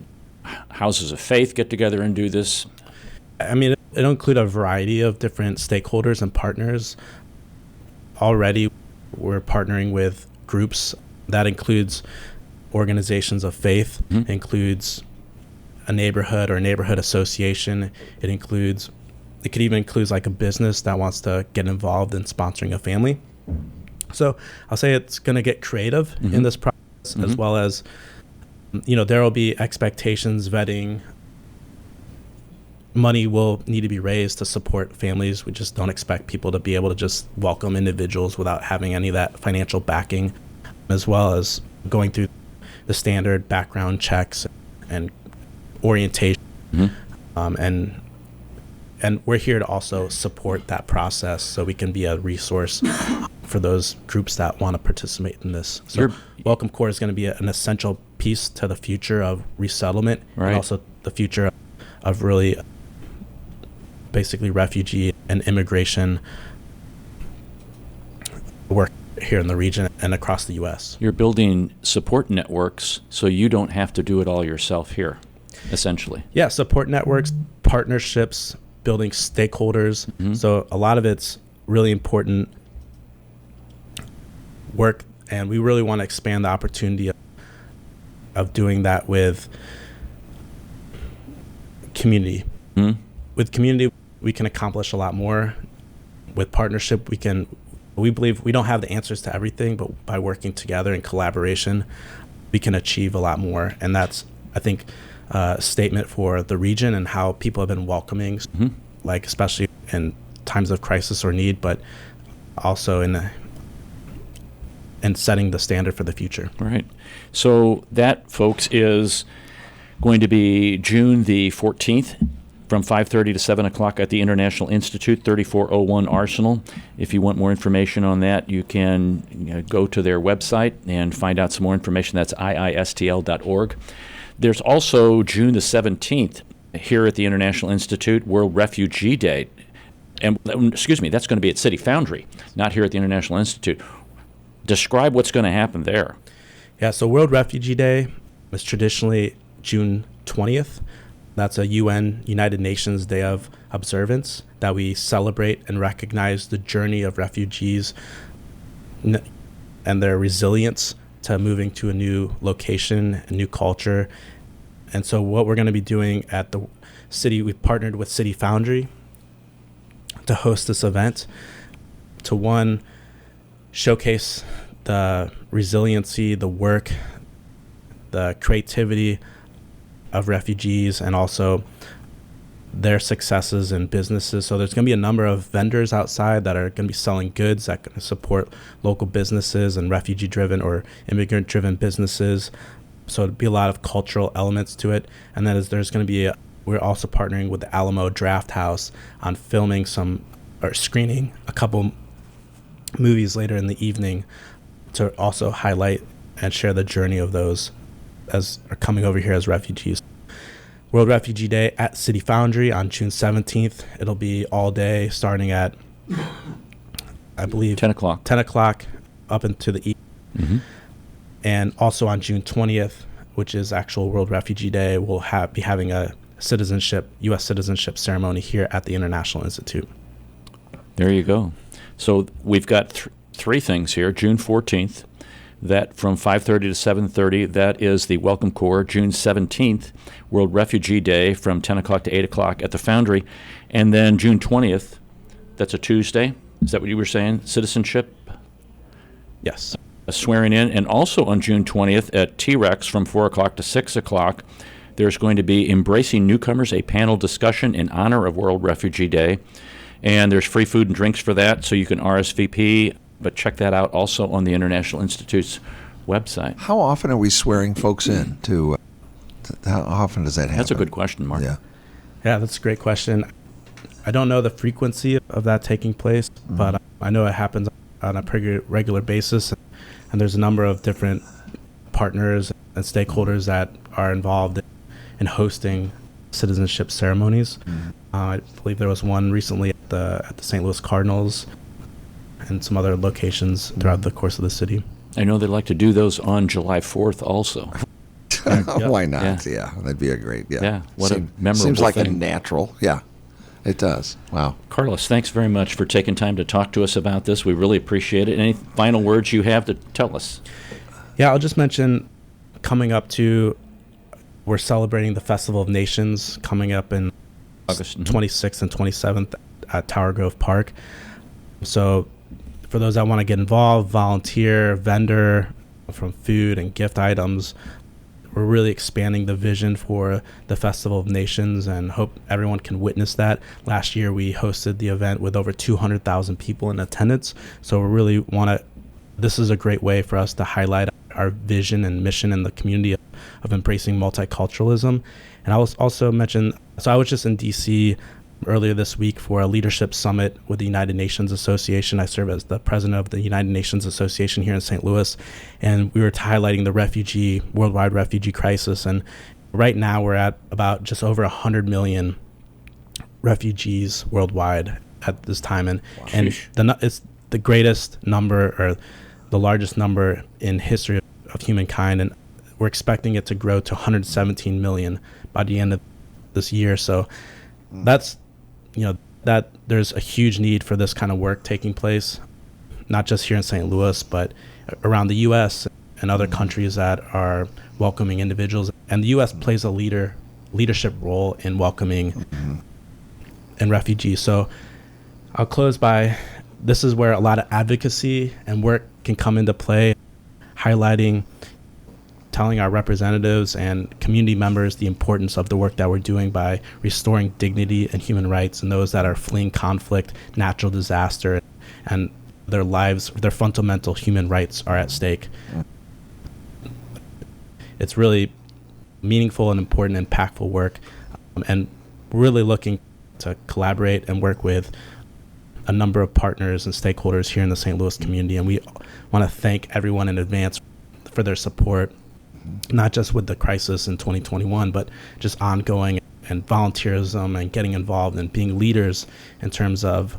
houses of faith get together and do this? I mean, it'll include a variety of different stakeholders and partners. Already, we're partnering with groups. That includes organizations of faith, includes a neighborhood or neighborhood association. It could even include like a business that wants to get involved in sponsoring a family. So I'll say it's going to get creative in this process, as well as, there will be expectations, vetting. Money will need to be raised to support families. We just don't expect people to be able to just welcome individuals without having any of that financial backing, as well as going through the standard background checks and orientation. And we're here to also support that process so we can be a resource for those groups that want to participate in this. So Welcome Corps is going to be an essential piece to the future of resettlement, and also the future of really basically refugee and immigration work here in the region and across the U.S. You're building support networks so you don't have to do it all yourself here, essentially. Yeah, support networks, partnerships, building stakeholders. So a lot of it's really important work, and we really want to expand the opportunity of doing that with community. With community, we can accomplish a lot more. With partnership, we believe we don't have the answers to everything, but by working together in collaboration, we can achieve a lot more. And that's, I think, a statement for the region and how people have been welcoming, like especially in times of crisis or need, but also in setting the standard for the future. Right. So that, folks, is going to be June the 14th from 5:30 to 7 o'clock at the International Institute, 3401 Arsenal. If you want more information on that, you can go to their website and find out some more information. That's iistl.org. There's also June the 17th here at the International Institute, World Refugee Day. And excuse me, that's going to be at City Foundry, not here at the International Institute. Describe what's going to happen there. Yeah, so World Refugee Day is traditionally June 20th. That's a United Nations Day of Observance that we celebrate and recognize the journey of refugees and their resilience to moving to a new location, a new culture. And so what we're going to be doing at the city, we've partnered with City Foundry to host this event to showcase the resiliency, the work, the creativity of refugees, and also their successes in businesses. So there's going to be a number of vendors outside that are going to be selling goods that can support local businesses and refugee-driven or immigrant-driven businesses. So it'll be a lot of cultural elements to it. And then there's going to be we're also partnering with the Alamo Draft House on filming screening a couple movies later in the evening to also highlight and share the journey of those as are coming over here as refugees. World Refugee Day at City Foundry on June 17th. It'll be all day starting at, I believe, 10 o'clock. 10 o'clock up into the east. And also on June 20th, which is actual World Refugee Day, we'll be having a U.S. citizenship ceremony here at the International Institute. There you go. So we've got three things here. June 14th, that from 5:30 to 7:30, that is the Welcome Corps. June 17th, World Refugee Day from 10 o'clock to 8 o'clock at the Foundry. And then June 20th, that's a Tuesday. Is that what you were saying? Citizenship? Yes. Swearing in. And also on June 20th at T-Rex from 4 o'clock to 6 o'clock, there's going to be Embracing Newcomers, a panel discussion in honor of World Refugee Day. And there's free food and drinks for that, so you can RSVP. But check that out also on the International Institute's website. How often are we swearing folks in to how often does that happen? That's a good question, Mark. Yeah. Yeah, that's a great question. I don't know the frequency of that taking place, but I know it happens on a pretty regular basis. And there's a number of different partners and stakeholders that are involved in hosting citizenship ceremonies. I believe there was one recently at the St. Louis Cardinals and some other locations throughout the course of the city. I know they like to do those on July 4th also. Why not? Yeah, that'd be a great. Yeah, what a memorable seems like thing. a natural. Yeah, it does. Wow. Carlos, thanks very much for taking time to talk to us about this. We really appreciate it. Any final words you have to tell us? Yeah, I'll just mention coming up to, we're celebrating the Festival of Nations coming up in August 26th and 27th at Tower Grove Park. So for those that want to get involved, volunteer, vendor from food and gift items, we're really expanding the vision for the Festival of Nations and hope everyone can witness that. Last year we hosted the event with over 200,000 people in attendance. So we really this is a great way for us to highlight our vision and mission in the community of embracing multiculturalism. And I was also mention, so I was just in DC earlier this week for a leadership summit with the United Nations Association. I serve as the president of the United Nations Association here in St. Louis, and we were highlighting the worldwide refugee crisis. And right now we're at about just over 100 million refugees worldwide at this time. And it's the greatest number, or the largest number in history of humankind. And we're expecting it to grow to 117 million by the end of this year. So that's, that there's a huge need for this kind of work taking place, not just here in St. Louis, but around the U.S. and other countries that are welcoming individuals. And the U.S. plays a leadership role in welcoming and refugees. So I'll close by, this is where a lot of advocacy and work can come into play, highlighting, telling our representatives and community members the importance of the work that we're doing by restoring dignity and human rights and those that are fleeing conflict, natural disaster, and their lives, their fundamental human rights are at stake. It's really meaningful and important, impactful work, and really looking to collaborate and work with a number of partners and stakeholders here in the St. Louis community. And we want to thank everyone in advance for their support, not just with the crisis in 2021, but just ongoing and volunteerism and getting involved and being leaders in terms of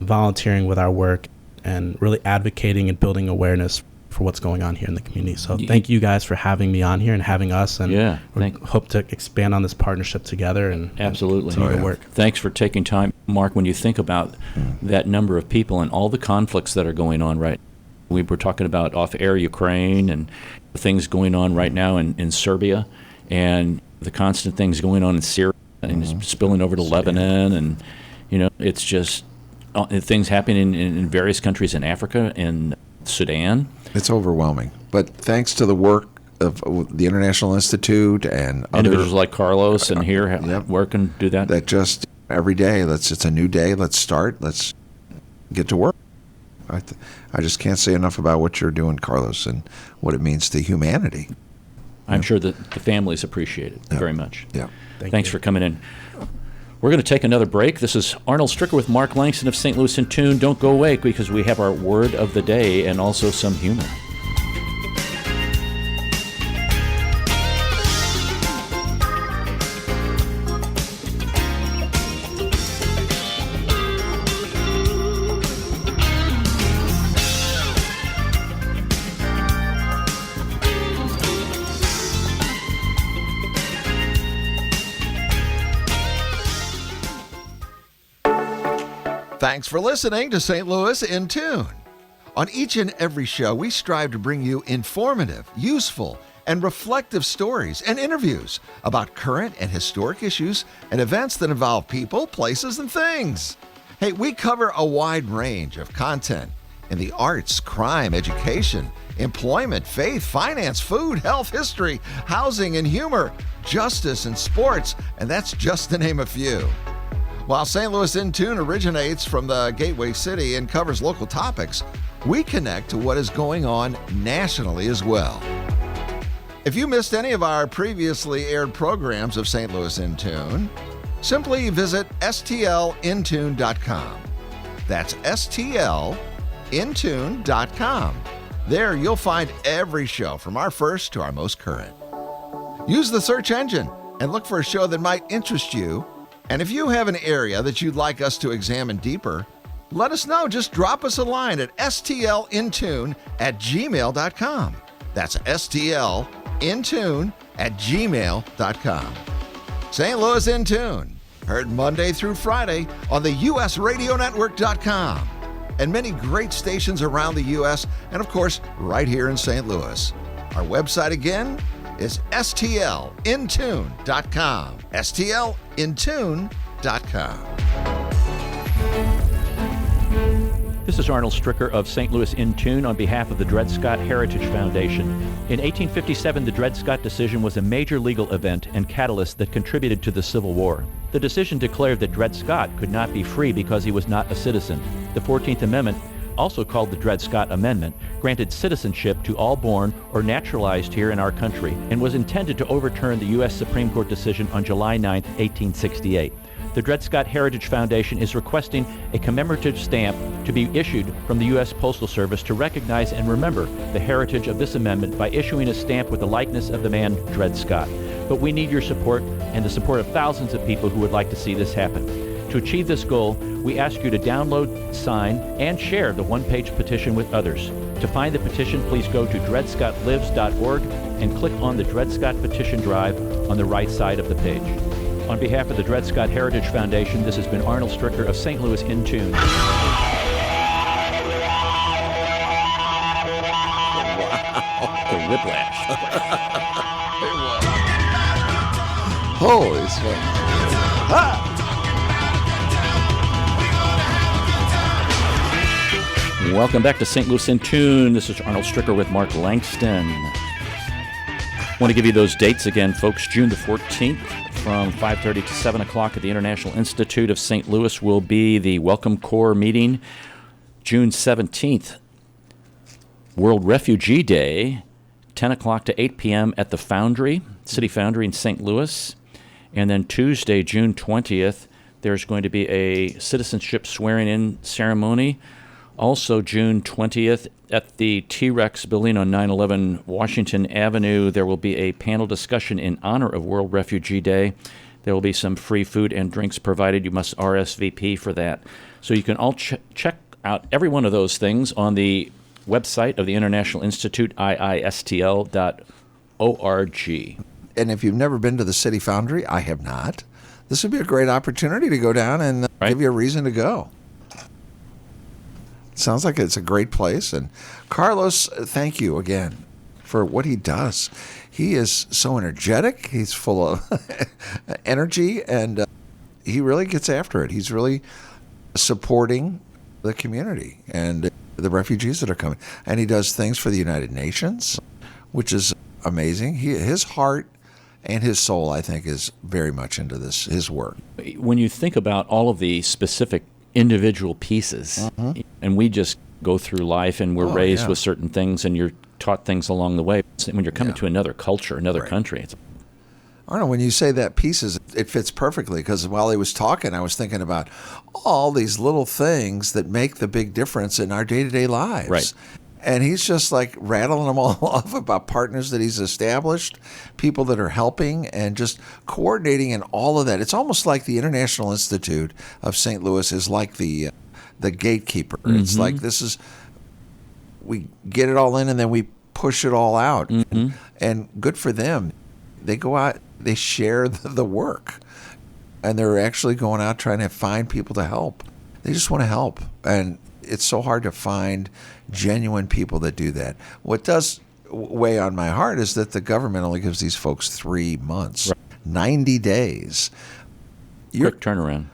volunteering with our work and really advocating and building awareness for what's going on here in the community. So thank you guys for having me on here and having us, and we hope to expand on this partnership together and absolutely continue to work. Thanks for taking time, Mark. When you think about that number of people and all the conflicts that are going on right, we were talking about off-air Ukraine and things going on right now in Serbia, and the constant things going on in Syria and spilling over to Lebanon, and it's just things happening in various countries in Africa and Sudan. It's overwhelming. But thanks to the work of the International Institute and individuals like Carlos and here work and do that. That just every day, it's a new day. Let's start. Let's get to work. I just can't say enough about what you're doing, Carlos, and what it means to humanity. I'm sure that the families appreciate it very much. Yeah. Thanks for coming in. We're going to take another break. This is Arnold Stricker with Mark Langston of St. Louis in Tune. Don't go away, because we have our word of the day and also some humor. Thanks for listening to St. Louis in Tune. On each and every show, we strive to bring you informative, useful, and reflective stories and interviews about current and historic issues and events that involve people, places, and things. Hey, we cover a wide range of content in the arts, crime, education, employment, faith, finance, food, health, history, housing, and humor, justice, and sports, and that's just to name a few. While St. Louis in Tune originates from the Gateway City and covers local topics, we connect to what is going on nationally as well. If you missed any of our previously aired programs of St. Louis in Tune, simply visit stlintune.com. That's stlintune.com. There you'll find every show from our first to our most current. Use the search engine and look for a show that might interest you. And if you have an area that you'd like us to examine deeper, let us know. Just drop us a line at stlintune@gmail.com. That's stlintune@gmail.com. St. Louis in Tune, heard Monday through Friday on the usradionetwork.com and many great stations around the U.S. and, of course, right here in St. Louis. Our website again is stlintune.com. stlintune.com. This is Arnold Stricker of St. Louis in Tune on behalf of the Dred Scott Heritage Foundation. In 1857, the Dred Scott decision was a major legal event and catalyst that contributed to the Civil War. The decision declared that Dred Scott could not be free because he was not a citizen. The 14th Amendment, also called the Dred Scott Amendment, granted citizenship to all born or naturalized here in our country and was intended to overturn the U.S. Supreme Court decision on July 9, 1868. The Dred Scott Heritage Foundation is requesting a commemorative stamp to be issued from the U.S. Postal Service to recognize and remember the heritage of this amendment by issuing a stamp with the likeness of the man Dred Scott. But we need your support and the support of thousands of people who would like to see this happen. To achieve this goal, we ask you to download, sign, and share the one-page petition with others. To find the petition, please go to dredscottlives.org and click on the Dred Scott Petition Drive on the right side of the page. On behalf of the Dred Scott Heritage Foundation, this has been Arnold Stricker of St. Louis in Tune. Wow. The whiplash. Holy smokes. Welcome back to St. Louis in Tune. This is Arnold Stricker with Mark Langston. Want to give you those dates again, folks. June the 14th from 5:30 to 7 o'clock at the International Institute of St. Louis will be the Welcome Corps meeting. June 17th, World Refugee Day, 10 o'clock to 8 p.m. at the Foundry, City Foundry in St. Louis. And then Tuesday, June 20th, there's going to be a citizenship swearing-in ceremony. Also, June 20th, at the T-Rex building on 911 Washington Avenue, there will be a panel discussion in honor of World Refugee Day. There will be some free food and drinks provided. You must RSVP for that. So you can all check out every one of those things on the website of the International Institute, iistl.org. And if you've never been to the City Foundry, I have not, this would be a great opportunity to go down and give you a reason to go. Sounds like it's a great place. And Carlos, thank you again for what he does. He is so energetic. He's full of energy, and he really gets after it. He's really supporting the community and the refugees that are coming. And he does things for the United Nations, which is amazing. His heart and his soul, I think, is very much into his work. When you think about all of the specific individual pieces, and we just go through life and we're raised with certain things and you're taught things along the way. When you're coming to another culture, another country, it's... Arnold, when you say that pieces, it fits perfectly, because while he was talking, I was thinking about all these little things that make the big difference in our day-to-day lives. Right. And he's just like rattling them all off about partners that he's established, people that are helping, and just coordinating and all of that. It's almost like the International Institute of St. Louis is like the gatekeeper. Mm-hmm. It's like we get it all in and then we push it all out. Mm-hmm. And good for them. They go out, they share the work, and they're actually going out trying to find people to help. They just want to help. And it's so hard to find genuine people that do that. What does weigh on my heart is that the government only gives these folks 3 months, 90 days. Quick turnaround.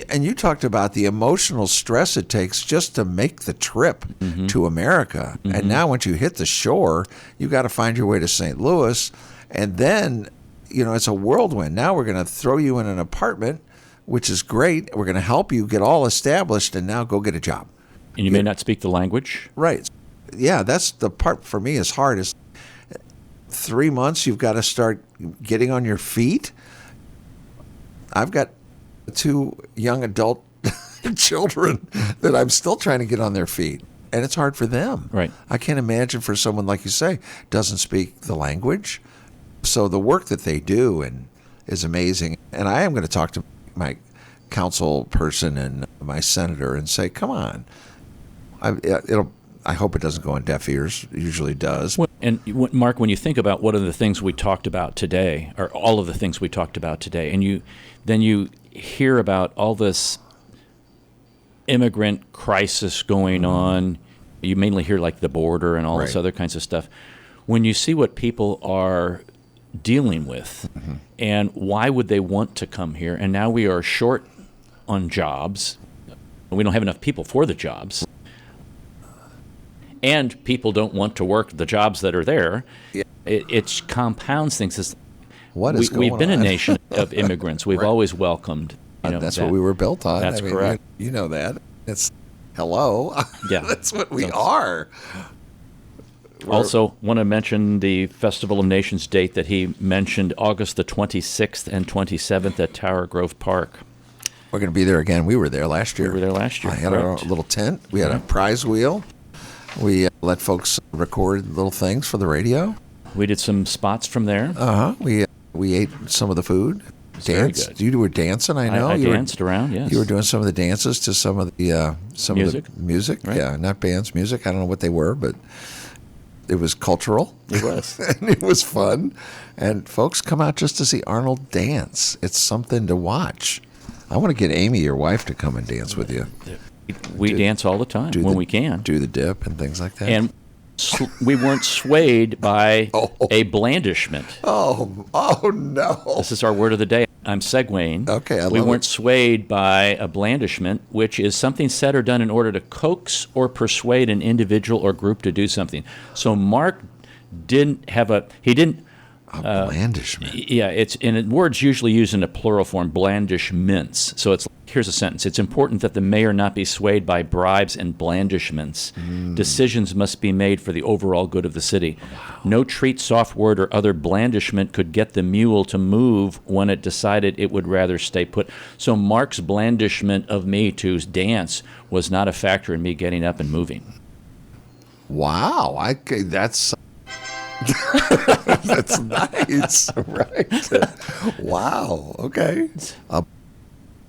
And you talked about the emotional stress it takes just to make the trip to America. And now once you hit the shore, you got to find your way to St. Louis. And then, it's a whirlwind. Now we're going to throw you in an apartment, which is great. We're going to help you get all established and now go get a job. And you may not speak the language. Right. Yeah, that's the part for me is hard is 3 months you've got to start getting on your feet. I've got 2 young adult children that I'm still trying to get on their feet. And it's hard for them. Right. I can't imagine for someone, like you say, doesn't speak the language. So the work that they do is amazing. And I am going to talk to my council person and my senator and say, come on. I hope it doesn't go on deaf ears. It usually does. Well, and Mark, when you think about what are the things we talked about today, or all of the things we talked about today, and you hear about all this immigrant crisis going on. You mainly hear like the border and all this other kinds of stuff. When you see what people are dealing with and why would they want to come here, and now we are short on jobs. We don't have enough people for the jobs. And people don't want to work the jobs that are there. Yeah. It compounds things. We've been a nation of immigrants. We've always welcomed. That's what we were built on. That's correct. You know that. It's hello. Yeah, that's what we are. Also, want to mention the Festival of Nations date that he mentioned, August the 26th and 27th at Tower Grove Park. We're going to be there again. We were there last year. We were there last year. I had a little tent. We had a prize wheel. We let folks record little things for the radio. We did some spots from there. We ate some of the food. Danced. Very good. You were dancing, I know. I danced around, yes. You were doing some of the dances to some of the music. Right. Yeah, not bands, music. I don't know what they were, but it was cultural. It was. And it was fun. And folks come out just to see Arnold dance. It's something to watch. I want to get Amy, your wife, to come and dance with you. We dance all the time when we can. Do the dip and things like that. And we weren't swayed by a blandishment. Oh, no. This is our word of the day. I'm segueing. Okay, we weren't swayed by a blandishment, which is something said or done in order to coax or persuade an individual or group to do something. So Mark didn't have a blandishment. Yeah, words usually used in a plural form, blandishments. So here's a sentence. It's important that the mayor not be swayed by bribes and blandishments. Decisions must be made for the overall good of the city. No treat, soft word, or other blandishment could get the mule to move when it decided it would rather stay put. So Mark's blandishment of me to dance was not a factor in me getting up and moving. Wow, that's that's nice, right? Wow. Okay.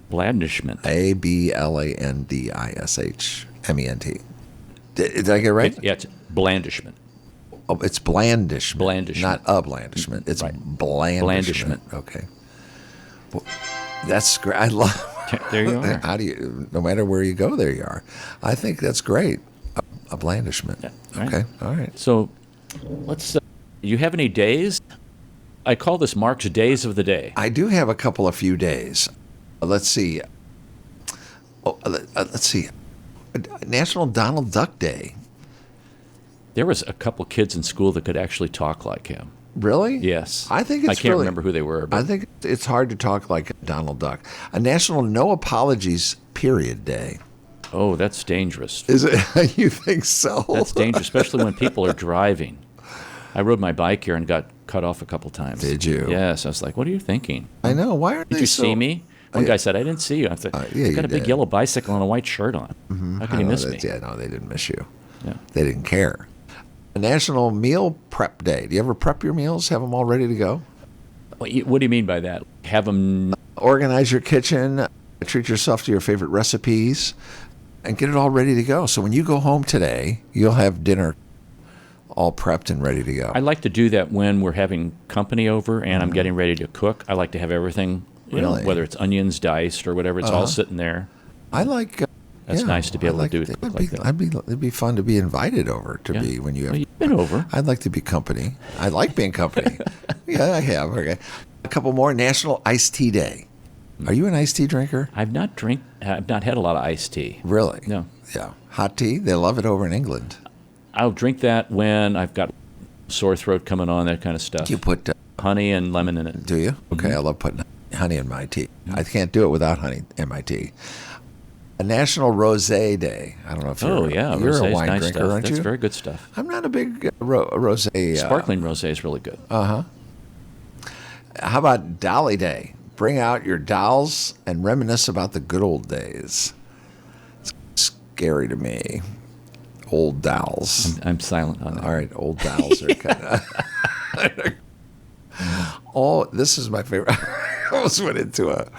Blandishment. Ablandishment. Did I get it right? Yeah, it's blandishment. Oh, it's blandishment. Blandishment. Not a blandishment. It's blandishment. Okay. Well, that's great. I love. There you are. How do you? No matter where you go, there you are. I think that's great. A blandishment. Yeah, right. Okay. All right. So, let's. You have any days? I call this Mark's Days of the Day. I do have a couple of few days. Let's see. Let's see. National Donald Duck Day. There was a couple kids in school that could actually talk like him. Really? Yes. I think I can't remember who they were. But I think it's hard to talk like Donald Duck. A National No Apologies Period Day. Oh, that's dangerous. Is it? You think so? That's dangerous, especially when people are driving. I rode my bike here and got cut off a couple times. Did you? Yes. I was like, what are you thinking? I know. Why aren't Did they you see me? One guy said, I didn't see you. I said, I've got a big yellow bicycle and a white shirt on. How can you miss me? Yeah, no, they didn't miss you. Yeah. They didn't care. A National Meal Prep Day. Do you ever prep your meals? Have them all ready to go? What do you mean by that? Have them... Organize your kitchen. Treat yourself to your favorite recipes. And get it all ready to go. So when you go home today, you'll have dinner all prepped and ready to go. I like to do that when we're having company over and I'm getting ready to cook. I like to have everything, whether it's onions diced or whatever, it's all sitting there. I like That's Yeah, nice to be able to do it like that. It'd be fun to be invited over to be when you have. Well, you've been over. I'd like to be company. I like being company. Yeah, I have. Okay, a couple more. National Iced Tea Day. Are you an iced tea drinker? I've not had a lot of iced tea. Really? No. Yeah. Hot tea. They love it over in England. I'll drink that when I've got sore throat coming on, that kind of stuff. You put. Honey and lemon in it. Do you? Okay, I love putting honey in my tea. I can't do it without honey in my tea. A National Rosé Day. I don't know if you're, you're a wine nice drinker, stuff. aren't That's you? very good stuff. I'm not a big rosé. Sparkling rosé is really good. How about Dolly Day? Bring out your dolls and reminisce about the good old days. It's scary to me. Old dolls. I'm silent on that. All right, old dolls are kind of. Oh, this is my favorite. I almost went into a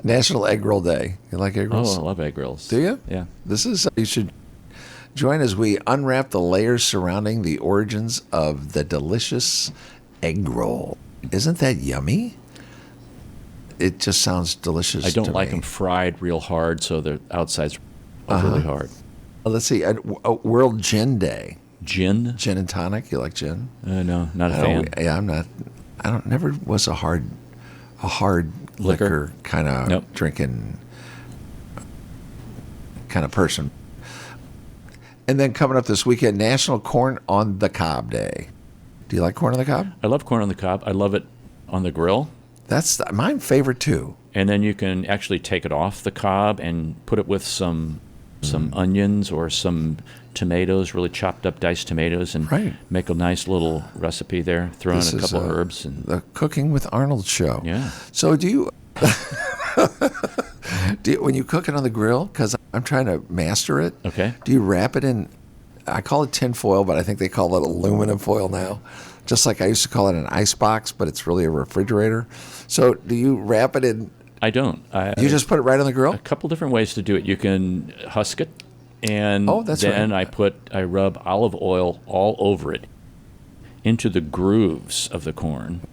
National Egg Roll Day. You like egg rolls? Oh, I love egg rolls. Do you? Yeah. This is, you should join as we unwrap the layers surrounding the origins of the delicious egg roll. Isn't that yummy? It just sounds delicious. I don't to like me. them fried real hard, so the outside's really hard. Let's see. World Gin Day. Gin? Gin and tonic. You like gin? No, not a fan. Yeah, I'm not. Never was a hard liquor kind of drinking kind of person. And then coming up this weekend, National Corn on the Cob Day. Do you like corn on the cob? I love corn on the cob. I love it on the grill. That's my favorite too. And then you can actually take it off the cob and put it with some onions or some tomatoes, really chopped up diced tomatoes, and make a nice little recipe there. Throw in a couple herbs. And the Cooking with Arnold show. Yeah. So do you, when you cook it on the grill, because I'm trying to master it, Okay. do you wrap it in, I call it tin foil, but I think they call it aluminum foil now. Just like I used to call it an ice box, but it's really a refrigerator. So do you wrap it in? I don't. You just put it right on the grill? A couple different ways to do it. You can husk it, and then I rub olive oil all over it into the grooves of the corn,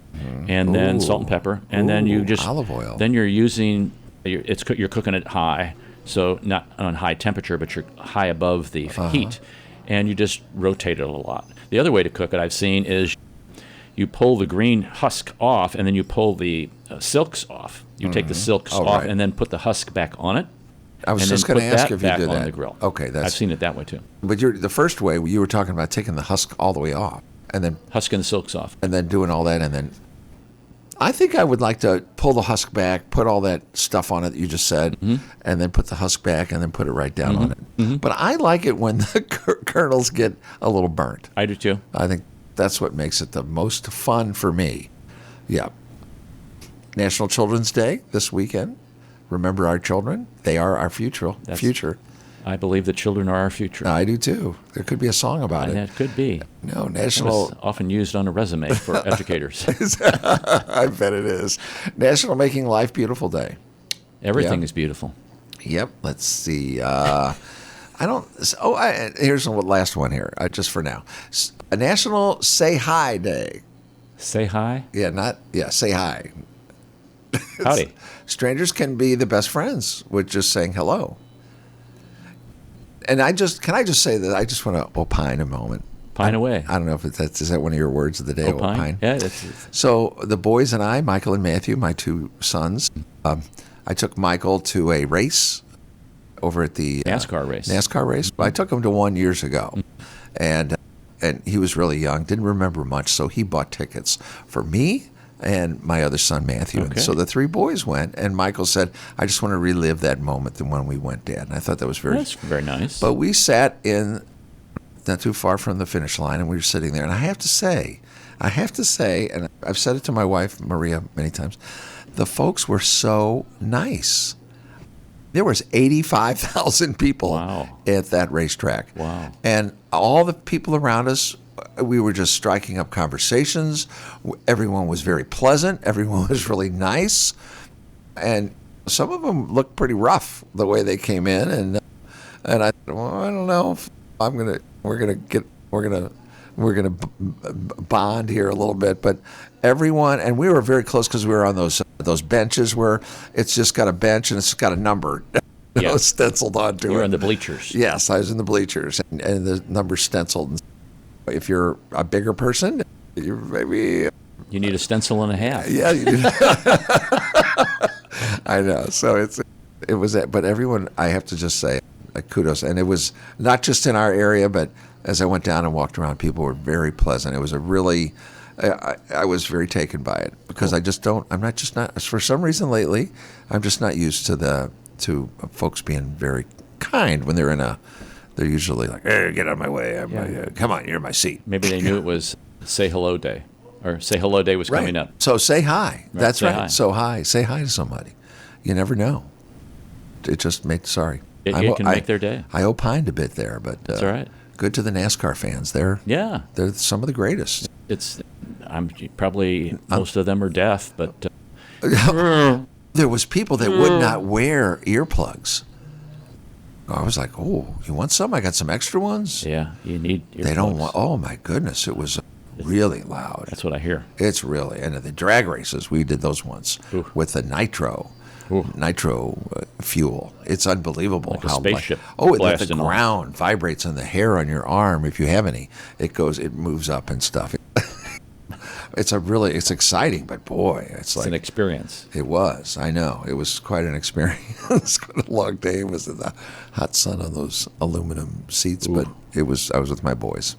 and then salt and pepper, and then you just olive oil. Then you're using you're cooking it high, so not on high temperature, but you're high above the heat, and you just rotate it a lot. The other way to cook it I've seen is you pull the green husk off, and then you pull the silks off. You take the silks off, and then put the husk back on it. I was just going to ask if you did on that. the grill. Okay, I've seen it that way too. But the first way you were talking about taking the husk all the way off, and then husking the silks off, and then doing all that, and then I think I would like to pull the husk back, put all that stuff on it that you just said, and then put the husk back, and then put it right down on it. But I like it when the kernels get a little burnt. I do too. I think that's what makes it the most fun for me. Yeah. National Children's Day this weekend. Remember our children. They are our future. I believe that children are our future. I do too. There could be a song about it. That could be. No, National. It's often used on a resume for educators. I bet it is. National Making Life Beautiful Day. Everything is beautiful. Yep. Let's see. Here's the last one here, just for now. A National Say Hi Day. Say hi? Say hi. Howdy. Strangers can be the best friends with just saying hello. And can I just say that I just want to opine a moment. Pine away. I don't know if is that one of your words of the day, opine? Yeah. So the boys and I, Michael and Matthew, my two sons, I took Michael to a race over at the NASCAR race. I took him to one years ago, and he was really young, didn't remember much, so he bought tickets for me and my other son, Matthew. Okay. And so the three boys went, and Michael said, I just want to relive that moment than when we went, Dad. And I thought that was That's very nice. But we sat in not too far from the finish line, and we were sitting there. And I have to say, and I've said it to my wife, Maria, many times, the folks were so nice. There was 85,000 people at that racetrack. Wow. And all the people around us, we were just striking up conversations. Everyone was very pleasant. Everyone was really nice. And some of them looked pretty rough the way they came in. And I thought, well, I don't know if we're gonna bond here a little bit. But everyone, and we were very close because we were on those benches where it's just got a bench and it's got a number. Yeah. stenciled onto it. You're in the bleachers. Yes, I was in the bleachers, and the number stenciled. If you're a bigger person, you're maybe. You need a stencil and a half. Yeah, you do. I know. So it was that, but everyone, I have to just say, kudos, and it was not just in our area, but as I went down and walked around, people were very pleasant. It was a really, I was very taken by it because I just don't. I'm not just not for some reason lately. I'm just not used to folks being very kind when they're in a. They're usually like, "Hey, get out of my way! Come on, you're in my seat." Maybe they knew it was Say Hello Day, or Say Hello Day was coming up. So say hi. Right, That's say right. hi. So hi. Say hi to somebody. You never know. It just made sorry. It can make their day. I opined a bit there, but That's all right. Good to the NASCAR fans. They're some of the greatest. Probably most of them are deaf, but There was people that would not wear earplugs. I was like, "Oh, you want some? I got some extra ones." yeah, you need. They don't earplugs. want. Oh my goodness, it was really loud. That's what I hear. It's really, and the drag races, we did those once with the nitro fuel. It's unbelievable Like a how spaceship the blasting off. ground vibrates on the hair on your arm if you have any. It moves up and stuff. It's exciting, but boy, it's like an experience. It was. I know. It was quite an experience. It was quite a long day. It was in the hot sun on those aluminum seats, but I was with my boys.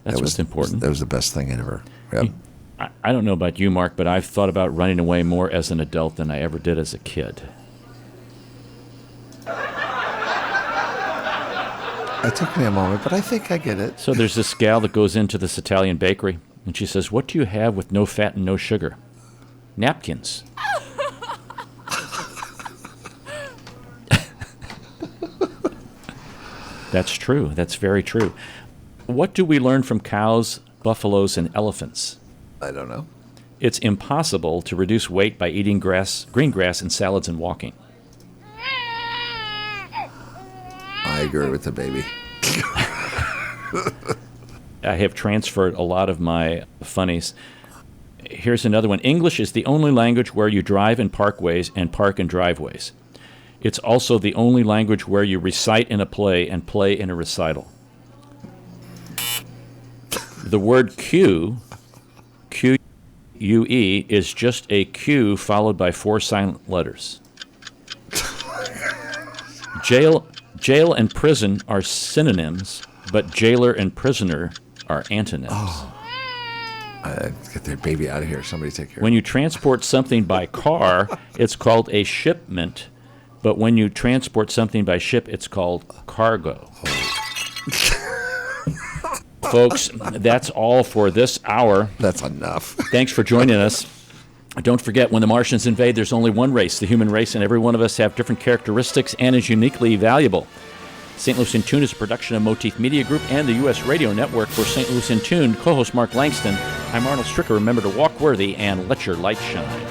That's what's important. That was the best thing ever. Yep. I don't know about you, Mark, but I've thought about running away more as an adult than I ever did as a kid. It took me a moment, but I think I get it. So there's this gal that goes into this Italian bakery, and she says, "What do you have with no fat and no sugar?" "Napkins." That's true. That's very true. What do we learn from cows, buffaloes, and elephants? I don't know. It's impossible to reduce weight by eating green grass and salads and walking. I agree with the baby. I have transferred a lot of my funnies. Here's another one. English is the only language where you drive in parkways and park in driveways. It's also the only language where you recite in a play and play in a recital. The word Q, Q-U-E, is just a Q followed by 4 silent letters. Jail and prison are synonyms, but jailer and prisoner are antonyms. Get their baby out of here. Somebody take care of it. When you transport something by car, it's called a shipment, but when you transport something by ship, it's called cargo. Folks, that's all for this hour. That's enough. Thanks for joining us. Don't forget, when the Martians invade, there's only one race, the human race, and every one of us have different characteristics and is uniquely valuable. St. Louis in Tune is a production of Motif Media Group and the U.S. Radio Network. For St. Louis in Tune, co-host Mark Langston, I'm Arnold Stricker. Remember to walk worthy and let your light shine.